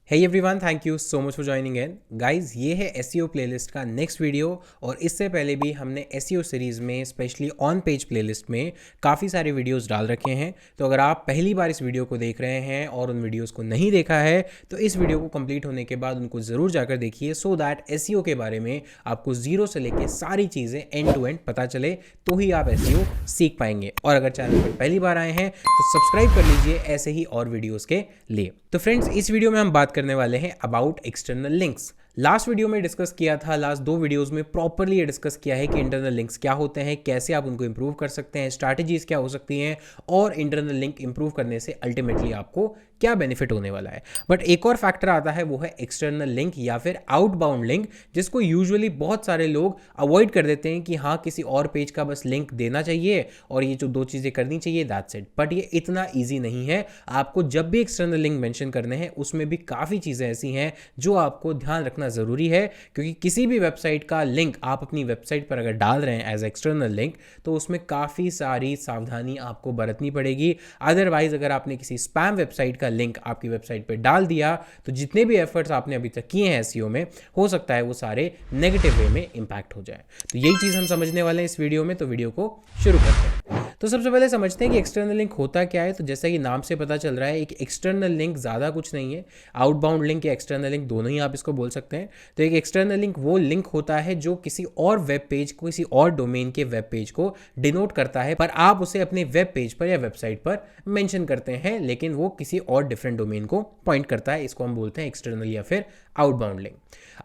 Hey everyone, thank you so much for joining in guys. ये है SEO playlist का next video. और इससे पहले भी हमने एसईओ सीरीज़ में स्पेशली ऑन पेज प्लेलिस्ट में काफ़ी सारे वीडियोस डाल रखे हैं। तो अगर आप पहली बार इस वीडियो को देख रहे हैं और उन वीडियोस को नहीं देखा है तो इस वीडियो को कंप्लीट होने के बाद उनको ज़रूर जाकर देखिए, सो दैट एसईओ के बारे में आपको जीरो से लेके सारी चीज़ें एंड टू एंड पता चले, तो ही आप एसईओ सीख पाएंगे। और अगर चैनल पर पहली बार आए हैं तो सब्सक्राइब कर लीजिए ऐसे ही और वीडियोज़ के लिए। तो फ्रेंड्स, इस वीडियो में हम बात करने वाले हैं about external links. Last video में डिस्कस किया था, लास्ट दो वीडियोस में प्रॉपरली डिस्कस किया है कि इंटरनल लिंक्स क्या होते हैं, कैसे आप उनको इंप्रूव कर सकते हैं, स्ट्रैटेजीज क्या हो सकती हैं और इंटरनल लिंक इंप्रूव करने से अल्टीमेटली आपको क्या बेनिफिट होने वाला है। बट एक और फैक्टर आता है, वो है एक्सटर्नल लिंक या फिर आउटबाउंड लिंक, जिसको यूजुअली बहुत सारे लोग अवॉइड कर देते हैं कि हाँ, किसी और पेज का बस लिंक देना चाहिए और ये जो दो चीज़ें करनी चाहिए, दैट्स इट। बट ये इतना ईजी नहीं है। आपको जब भी एक्सटर्नल लिंक मेंशन करने हैं उसमें भी काफ़ी चीज़ें ऐसी हैं जो आपको ध्यान रखना ज़रूरी है, क्योंकि किसी भी वेबसाइट का लिंक आप अपनी वेबसाइट पर अगर डाल रहे हैं एज एक्सटर्नल लिंक तो उसमें काफ़ी सारी सावधानी आपको बरतनी पड़ेगी। अदरवाइज अगर आपने किसी स्पैम वेबसाइट का लिंक आपकी वेबसाइट पर डाल दिया तो जितने भी एफर्ट्स आपने अभी तक किए हैं एसईओ में, हो सकता है वो सारे नेगेटिव वे में इंपैक्ट हो जाए। तो यही चीज़ हम समझने वाले हैं इस वीडियो में। तो वीडियो को शुरू करते हैं। तो सबसे पहले समझते हैं कि एक्सटर्नल लिंक होता क्या है। तो जैसा कि नाम से पता चल रहा है, एक एक्सटर्नल लिंक ज़्यादा कुछ नहीं है। आउटबाउंड लिंक या एक्सटर्नल लिंक दोनों ही आप इसको बोल सकते हैं। तो एक एक्सटर्नल लिंक वो लिंक होता है जो किसी और वेब पेज को, किसी और डोमेन के वेब पेज को डिनोट करता है, पर आप उसे अपने वेब पेज पर या वेबसाइट पर मेंशन करते हैं, लेकिन वो किसी और डिफरेंट डोमेन को पॉइंट करता है। इसको हम बोलते हैं एक्सटर्नल या फिर आउटबाउंड लिंक।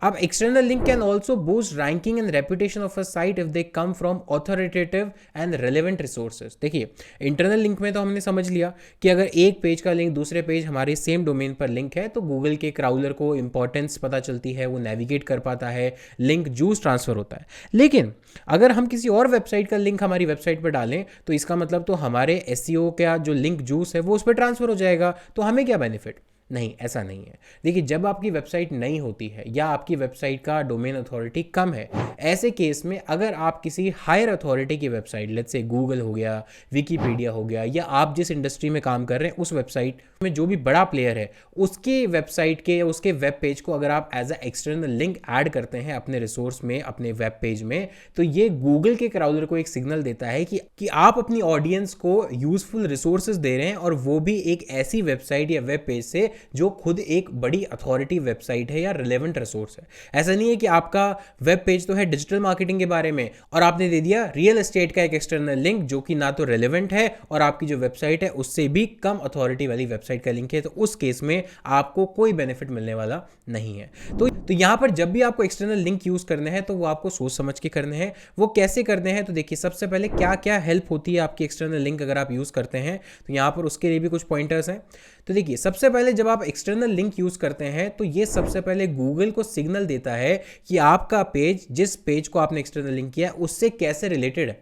अब external link can also boost ranking and reputation of a site if they come from authoritative and relevant resources. देखिए, इंटरनल लिंक में तो हमने समझ लिया कि अगर एक पेज का लिंक दूसरे पेज हमारे सेम डोमेन पर लिंक है तो गूगल के क्राउलर को इंपॉर्टेंस पता चलती है, वो नेविगेट कर पाता है, लिंक जूस ट्रांसफर होता है। लेकिन अगर हम किसी और वेबसाइट का लिंक हमारी वेबसाइट पर डालें तो इसका मतलब तो हमारे एसईओ का जो लिंक जूस है वो उस पर ट्रांसफर हो जाएगा। तो हमें क्या बेनिफिट? नहीं, ऐसा नहीं है। देखिए, जब आपकी वेबसाइट नई होती है या आपकी वेबसाइट का डोमेन अथॉरिटी कम है, ऐसे केस में अगर आप किसी हायर अथॉरिटी की वेबसाइट, लेट्स से गूगल हो गया, विकीपीडिया हो गया, या आप जिस इंडस्ट्री में काम कर रहे हैं उस वेबसाइट में जो भी बड़ा प्लेयर है उसकी वेबसाइट के या उसके वेब पेज को अगर आप as a external link add करते हैं अपने रिसोर्स में, अपने वेब पेज में, तो ये गूगल के क्राउलर को एक सिग्नल देता है कि आप अपनी ऑडियंस को यूजफुल रिसोर्सेज दे रहे हैं, और वो भी एक ऐसी वेबसाइट या वेब पेज से जो खुद एक बड़ी अथॉरिटी वेबसाइट है या रिलेवेंट रिसोर्स है। ऐसा नहीं है कि आपका वेब पेज तो है डिजिटल मार्केटिंग के बारे में और आपने दे दिया रियल एस्टेट का एक एक्सटर्नल लिंक जो कि ना तो रिलेवेंट है और आपकी जो वेबसाइट है उससे भी कम अथॉरिटी वाली वेबसाइट का लिंक है। तो उस केस में आपको कोई बेनिफिट मिलने वाला नहीं है। तो यहां पर जब भी आपको एक्सटर्नल लिंक यूज करने हैं तो वो आपको सोच समझ के करने हैं। वो कैसे करने हैं? तो देखिए, सबसे पहले क्या क्या हेल्प होती है आपकी एक्सटर्नल लिंक अगर आप यूज करते हैं, तो यहां पर उसके लिए भी कुछ पॉइंटर्स हैं। तो देखिए, सबसे पहले जब आप एक्सटर्नल लिंक यूज करते हैं तो ये सबसे पहले गूगल को सिग्नल देता है कि आपका पेज, जिस पेज को आपने एक्सटर्नल लिंक किया है, उससे कैसे रिलेटेड है।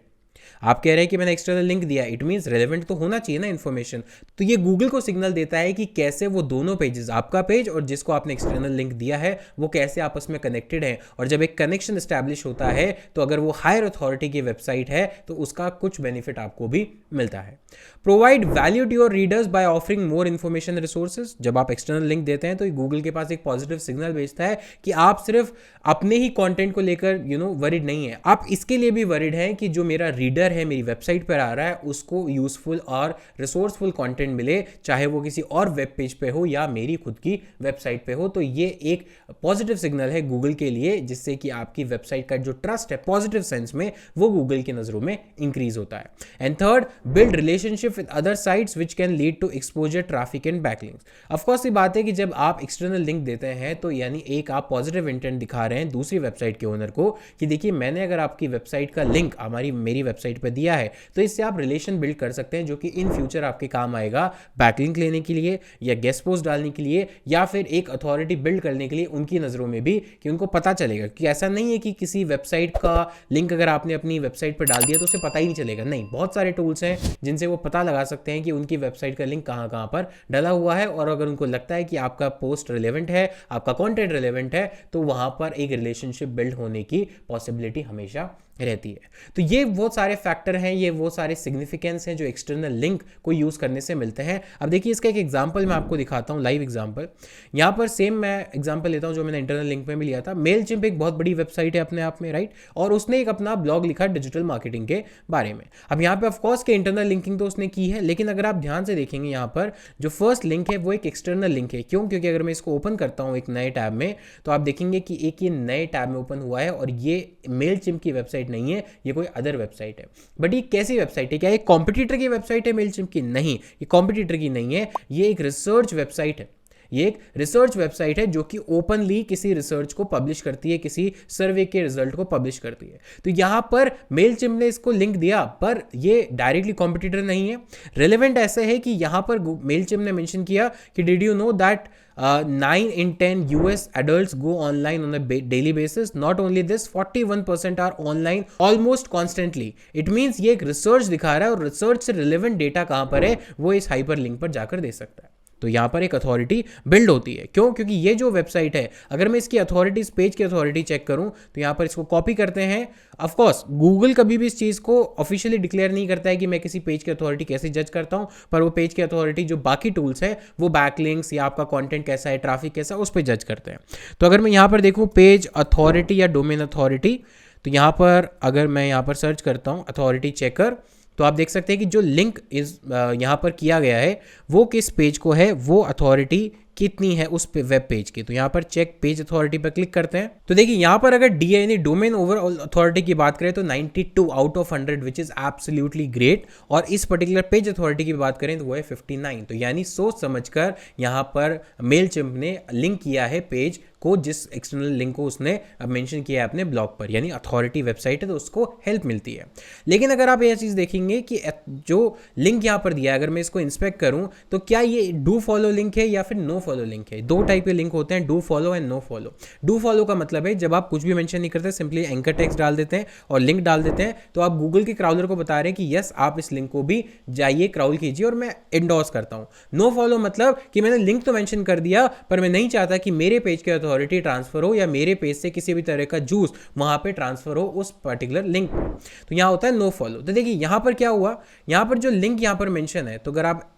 आप कह रहे हैं कि मैंने एक्सटर्नल लिंक दिया, इट मींस रेलेवेंट तो होना चाहिए ना इन्फॉर्मेशन। तो ये गूगल को सिग्नल देता है कि कैसे वो दोनों पेजेस, आपका पेज और जिसको आपने एक्सटर्नल लिंक दिया है, वो कैसे आपस में कनेक्टेड हैं। और जब एक कनेक्शन एस्टैब्लिश होता है तो अगर वो हायर अथॉरिटी की वेबसाइट है तो उसका कुछ बेनिफिट आपको भी मिलता है। Provide value to your readers by offering more information resources. जब आप एक्सटर्नल लिंक देते हैं तो गूगल के पास एक पॉजिटिव सिग्नल भेजता है कि आप सिर्फ अपने ही कंटेंट को लेकर वरिड नहीं है, आप इसके लिए भी वरिड हैं कि जो मेरा रीडर है, मेरी वेबसाइट पर आ रहा है, उसको यूजफुल और रिसोर्सफुल कंटेंट मिले, चाहे वो किसी और वेब पेज पे हो या मेरी खुद की वेबसाइट पे हो। तो ये एक पॉजिटिव सिग्नल है गूगल के लिए, जिससे कि आपकी वेबसाइट का जो ट्रस्ट है पॉजिटिव सेंस में, वो गूगल की नजरों में इंक्रीज होता है। And third, build relationship with other sites which can lead to exposure, traffic and backlinks. Of course ये बात है कि जब आप एक्सटर्नल लिंक देते हैं तो यानी एक आप पॉजिटिव इंटेंट दिखा रहे हैं दूसरी वेबसाइट के ओनर को कि देखिए, मैंने अगर आपकी वेबसाइट का लिंक मेरी वेबसाइट पर दिया है तो इससे आप रिलेशन बिल्ड कर सकते हैं, जो कि इन फ्यूचर आपके काम आएगा बैकलिंक लेने के लिए या गेस्ट पोस्ट डालने के लिए या फिर एक अथॉरिटी बिल्ड करने के लिए उनकी नज़रों में भी, कि उनको पता चलेगा कि ऐसा नहीं है कि किसी वेबसाइट का लिंक अगर आपने अपनी वेबसाइट पर डाल दिया तो उसे पता ही नहीं चलेगा। नहीं, बहुत सारे टूल्स हैं जिनसे वो पता लगा सकते हैं कि उनकी वेबसाइट का लिंक कहाँ कहाँ पर डला हुआ है, और अगर उनको लगता है कि आपका पोस्ट रिलेवेंट है, आपका कंटेंट रिलेवेंट है, तो वहाँ पर एक रिलेशनशिप बिल्ड होने की पॉसिबिलिटी हमेशा रहती है। तो ये वो सारे फैक्टर हैं, ये वो सारे सिग्निफिकेंस हैं जो एक्सटर्नल लिंक को यूज़ करने से मिलते हैं। अब देखिए इसका एक एग्जांपल मैं आपको दिखाता हूँ, लाइव एग्जांपल। यहाँ पर सेम मैं एग्जांपल लेता हूँ जो मैंने इंटरनल लिंक में भी लिया था। मेलचिम्प एक बहुत बड़ी वेबसाइट है अपने आप में, राइट, और उसने एक अपना ब्लॉग लिखा डिजिटल मार्केटिंग के बारे में। अब यहाँ पे ऑफकोर्स के इंटरनल लिंकिंग तो उसने की है, लेकिन अगर आप ध्यान से देखेंगे यहाँ पर जो फर्स्ट लिंक है वो एक एक्सटर्नल लिंक है। क्यों? क्योंकि अगर मैं इसको ओपन करता हूँ एक नए टैब में, तो आप देखेंगे कि एक ये नए टैब में ओपन हुआ है और ये मेलचिम्प की वेबसाइट नहीं है, ये कोई अदर वेबसाइट है। बट ये कैसी वेबसाइट है? क्या ये कॉम्पिटिटर की वेबसाइट है मेलचिम्प की? नहीं, ये कॉम्पिटिटर की नहीं है, ये एक रिसर्च वेबसाइट है। ये एक रिसर्च वेबसाइट है जो कि ओपनली किसी रिसर्च को पब्लिश करती है, किसी सर्वे के रिजल्ट को पब्लिश करती है। तो यहां पर मेलचिम्प ने इसको लिंक दिया, पर ये डायरेक्टली कॉम्पिटिटर नहीं है। रेलेवेंट ऐसे है कि यहां पर मेलचिम्प ने मेंशन किया कि did you know that 9 in 10 US adults go online on a daily basis. Not only this, 41% are online almost constantly. It means ये एक रिसर्च दिखा रहा है, और रिसर्च से रिलेवेंट डेटा कहाँ पर है वो इस हाइपर लिंक पर जाकर दे सकता है। तो यहाँ पर एक अथॉरिटी बिल्ड होती है। क्यों? क्योंकि ये जो वेबसाइट है, अगर मैं इसकी अथॉरिटी, इस पेज की अथॉरिटी चेक करूँ तो यहाँ पर इसको कॉपी करते हैं। ऑफ कोर्स गूगल कभी भी इस चीज़ को ऑफिशियली डिक्लेयर नहीं करता है कि मैं किसी पेज की अथॉरिटी कैसे जज करता हूँ, पर वो पेज की अथॉरिटी जो बाकी टूल्स है वो बैकलिंक्स या आपका कंटेंट कैसा है, ट्रैफिक कैसा है, उस पर जज करते हैं। तो अगर मैं यहाँ पर देखूँ पेज अथॉरिटी या डोमेन अथॉरिटी, तो यहाँ पर अगर मैं यहाँ पर सर्च करता हूँ अथॉरिटी चेकर, तो आप देख सकते हैं कि जो लिंक इस यहाँ पर किया गया है वो किस पेज को है, वो अथॉरिटी कितनी है उस वेब पेज की। तो यहाँ पर चेक पेज अथॉरिटी पर क्लिक करते हैं, तो देखिए यहाँ पर अगर डी यानी डोमेन ओवरऑल अथॉरिटी की बात करें तो 92 out of 100 which is absolutely great, और इस पर्टिकुलर पेज अथॉरिटी की बात करें तो वो है 59। तो यानी सोच समझकर यहाँ पर मेलचिम्प ने लिंक किया है पेज को, जिस एक्सटर्नल लिंक को उसने अब मेंशन किया है अपने ब्लॉग पर, यानी अथॉरिटी वेबसाइट है तो उसको हेल्प मिलती है। लेकिन अगर आप यह चीज़ देखेंगे कि जो लिंक यहाँ पर दिया है, अगर मैं इसको इंस्पेक्ट करूँ तो क्या ये डू फॉलो लिंक है या फिर नो फॉलो लिंक है? दो टाइप के लिंक होते हैं, do follow and no follow. Do follow का मतलब है जब आप कुछ भी मेंशन नहीं करते, सिंपली एंकर टेक्स्ट डाल देते हैं और लिंक डाल देते हैं, तो आप गूगल के क्राउलर को बता रहे हैं कि यस आप इस लिंक को भी जाइए क्राउल कीजिए और मैं एंडोर्स करता हूँ। नो फॉलो मतलब कि मैंने लिंक तो मेंशन कर दिया, पर मैं नहीं चाहता कि मेरे पेज की अथॉरिटी ट्रांसफर हो या मेरे पेज से किसी भी तरह का जूस वहां पे ट्रांसफर हो उस पर्टिकुलर लिंक पर। तो यहां होता है नो फॉलो। तो देखिए यहां पर क्या हुआ, यहां पर जो लिंक यहां पर मेंशन है, तो अगर आप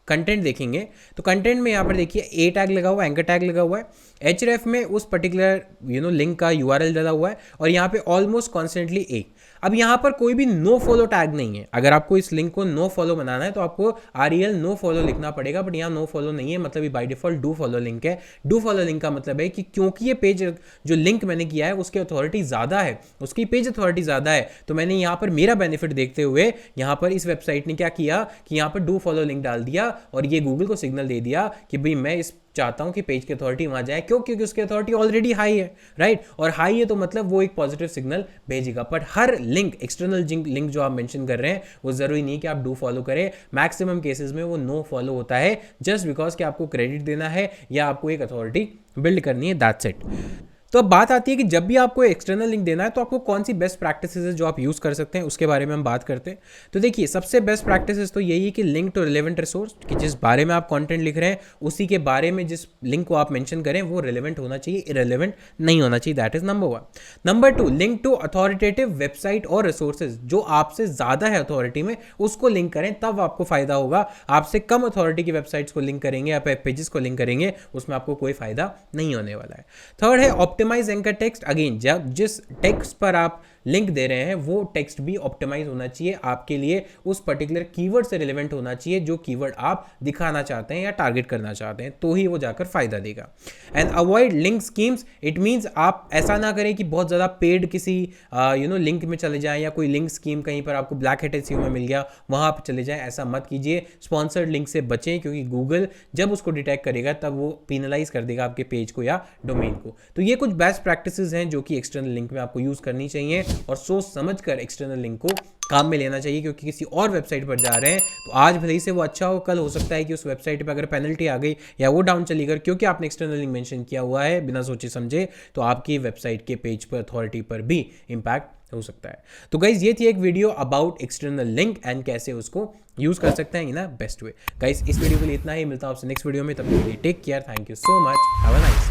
कंटेंट देखेंगे तो कंटेंट में यहाँ पर देखिए ए टैग लगा हुआ है, एंकर टैग लगा हुआ है, एचरेफ में उस पर्टिकुलर लिंक का यूआरएल डाला हुआ है, और यहाँ पे ऑलमोस्ट कॉन्स्टेंटली ए। अब यहाँ पर कोई भी नो फॉलो टैग नहीं है। अगर आपको इस लिंक को नो फॉलो बनाना है तो आपको REL नो फॉलो लिखना पड़ेगा, बट यहाँ नो फॉलो नहीं है, मतलब ये by default do follow link है। डू फॉलो लिंक का मतलब है कि क्योंकि ये पेज जो लिंक मैंने किया है उसकी अथॉरिटी ज़्यादा है, उसकी पेज अथॉरिटी ज़्यादा है, तो मैंने यहाँ पर मेरा बेनिफिट देखते हुए यहाँ पर इस वेबसाइट ने क्या किया कि यहाँ पर डू फॉलो लिंक डाल दिया, और ये गूगल को सिग्नल दे दिया कि भाई मैं इस चाहता हूं कि पेज की अथॉरिटी वहां जाए। क्यों? क्योंकि उसकी अथॉरिटी ऑलरेडी हाई है, राइट, और हाई है तो मतलब वो एक पॉजिटिव सिग्नल भेजेगा। But her link, external link जो आप मेंशन कर रहे हैं, वो जरूरी नहीं कि आप डू फॉलो करें। मैक्सिमम केसेस में वो नो फॉलो होता है, जस्ट बिकॉज कि आपको क्रेडिट देना है या आपको एक अथॉरिटी बिल्ड करनी है, दैट्स इट। तो अब बात आती है कि जब भी आपको एक्सटर्नल लिंक देना है तो आपको कौन सी बेस्ट प्रैक्टिसेस है जो आप यूज़ कर सकते हैं, उसके बारे में हम बात करते हैं। तो देखिए सबसे बेस्ट प्रैक्टिसेस तो यही है कि लिंक टू रिलेवेंट रिसोर्स, कि जिस बारे में आप कंटेंट लिख रहे हैं उसी के बारे में जिस लिंक को आप मेंशन करें वो रिलेवेंट होना चाहिए, इरेलेवेंट नहीं होना चाहिए, that is number 1। Number 2, link to authoritative website और रिसोर्सेज, जो आपसे ज़्यादा है अथॉरिटी में उसको लिंक करें, तब आपको फायदा होगा। आपसे कम अथॉरिटी की वेबसाइट्स को लिंक करेंगे या पेजेस को लिंक करेंगे, उसमें आपको कोई फायदा नहीं होने वाला है। थर्ड है ऑप्टिमाइज एंकर टेक्स्ट। अगेन जब जिस टेक्स्ट पर आप लिंक दे रहे हैं वो टेक्स्ट भी ऑप्टिमाइज होना चाहिए, आपके लिए उस पर्टिकुलर कीवर्ड से रिलेवेंट होना चाहिए जो कीवर्ड आप दिखाना चाहते हैं या टारगेट करना चाहते हैं, तो ही वो जाकर फायदा देगा। And avoid link schemes, it means आप ऐसा ना करें कि बहुत ज़्यादा पेड किसी लिंक में चले जाएं, या कोई लिंक स्कीम कहीं पर आपको ब्लैक हैट SEO में मिल गया वहाँ पर चले जाएं, ऐसा मत कीजिए। स्पॉन्सर्ड लिंक से बचें, क्योंकि गूगल जब उसको डिटेक्ट करेगा तब वो पीनलाइज कर देगा आपके पेज को या डोमेन को। तो ये कुछ बेस्ट प्रैक्टिसेस हैं जो कि एक्सटर्नल लिंक में आपको यूज़ करनी चाहिए, और सोच समझकर एक्सटर्नल लिंक को काम में लेना चाहिए, क्योंकि किसी और वेबसाइट पर जा रहे हैं तो आज भले ही से वो अच्छा हो, कल हो सकता है कि उस वेबसाइट पर अगर पेनल्टी आ गई या वो डाउन चली गई क्योंकि आपने एक्सटर्नल लिंक मेंशन किया हुआ है बिना सोचे समझे, तो आपकी वेबसाइट के पेज पर, अथॉरिटी पर भी इम्पैक्ट हो सकता है। तो गाइज ये थी एक video about external link and कैसे उसको यूज कर सकते हैं इन अ बेस्ट वे। गाइज इस वीडियो के लिए इतना ही, मिलता हूं आपसे नेक्स्ट वीडियो में, तब तक के लिए take care, thank you so much, have a nice